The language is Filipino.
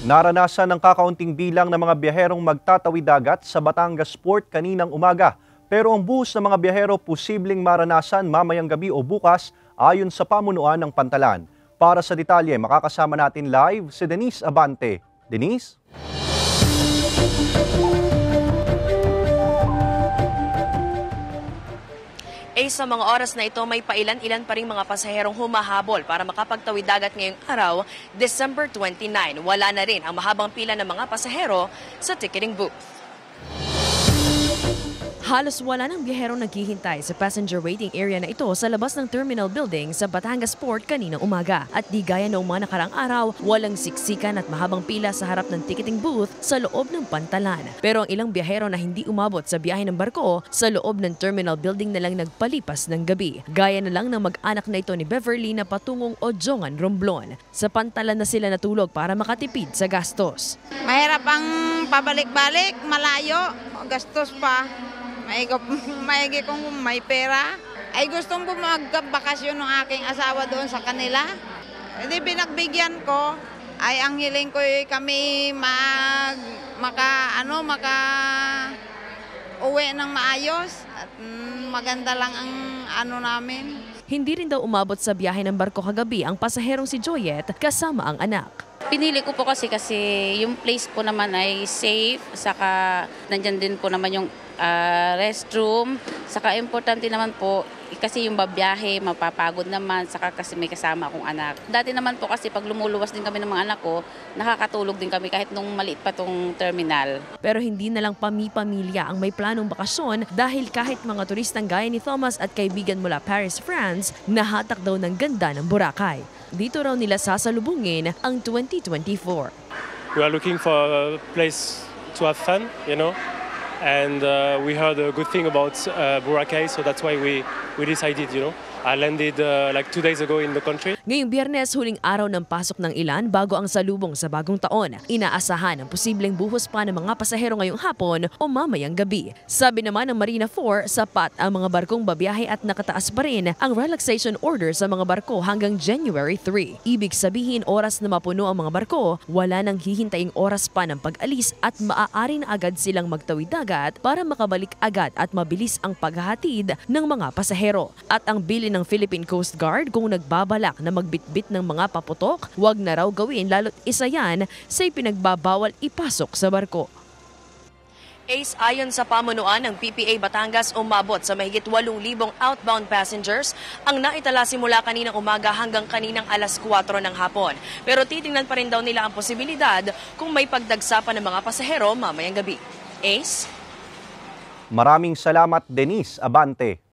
Naranasan ng kakaunting bilang ng mga biyaherong magtatawid dagat sa Batangas Port kaninang umaga. Pero ang buhos ng mga biyahero posibleng maranasan mamayang gabi o bukas ayon sa pamunuan ng Pantalan. Para sa detalye, makakasama natin live si Denise Abante. Denise? Sa mga oras na ito, may pailan-ilan pa ring mga pasaherong humahabol para makapagtawid dagat ngayong araw, December 29. Wala na rin ang mahabang pila ng mga pasahero sa ticketing booth. Halos wala ng biyaherong naghihintay sa passenger waiting area na ito sa labas ng terminal building sa Batangas Port kaninang umaga. At di gaya noong mga nakarang araw, walang siksikan at mahabang pila sa harap ng ticketing booth sa loob ng Pantalan. Pero ang ilang biyahero na hindi umabot sa biyahe ng barko, sa loob ng terminal building na lang nagpalipas ng gabi. Gaya na lang ng mag-anak na ito ni Beverly na patungong Ojongan, Romblon. Sa Pantalan na sila natulog para makatipid sa gastos. Mahirap ang pabalik-balik, malayo, gastos pa. Maigi kung may pera. Ay gustong ko magbakasyon ng aking asawa doon sa kanila. Hindi binagbigyan ko. Ay ang hiling ko kami maka uwi ng maayos. At maganda lang ang namin. Hindi rin daw umabot sa biyahe ng barko kagabi ang pasaherong si Joyet kasama ang anak. Pinili ko po kasi yung place po naman ay safe, saka nandyan din po naman yung restroom, saka importante naman po kasi yung babiyahe, mapapagod naman, saka kasi may kasama akong anak. Dati naman po kasi pag lumuluwas din kami ng mga anak ko, nakakatulog din kami kahit nung maliit pa tong terminal. Pero hindi na lang pamilya ang may planong bakasyon dahil kahit mga turistang gaya ni Thomas at kaibigan mula Paris, France, nahatak daw ng ganda ng Boracay. Dito raw nila sasalubungin ang 2024. We are looking for a place to have fun, and we heard a good thing about Boracay, so that's why we decided, I landed like 2 days ago in the country. Ngayong Biyernes, huling araw ng pasok ng ilan bago ang salubong sa bagong taon. Inaasahan ang posibleng buhos pa ng mga pasahero ngayong hapon o mamayang gabi. Sabi naman ng Marina 4, sapat ang mga barkong babiyahe at nakataas pa rin ang relaxation order sa mga barko hanggang January 3. Ibig sabihin, oras na mapuno ang mga barko, wala nang hihintaing oras pa ng pag-alis at maaari na agad silang magtawid dagat para makabalik agad at mabilis ang paghahatid ng mga pasahero. At ang bilin ng Philippine Coast Guard kung nagbabalak na magbitbit ng mga paputok, huwag na raw gawin lalo't isa yan sa ipinagbabawal ipasok sa barko. Ayon sa pamunuan ng PPA Batangas, umabot sa mahigit 8,000 outbound passengers ang naitala simula kaninang umaga hanggang kaninang alas 4 ng hapon. Pero titingnan pa rin daw nila ang posibilidad kung may pagdagsa pa ng mga pasahero mamayang gabi. Ace? Maraming salamat, Denise Abante.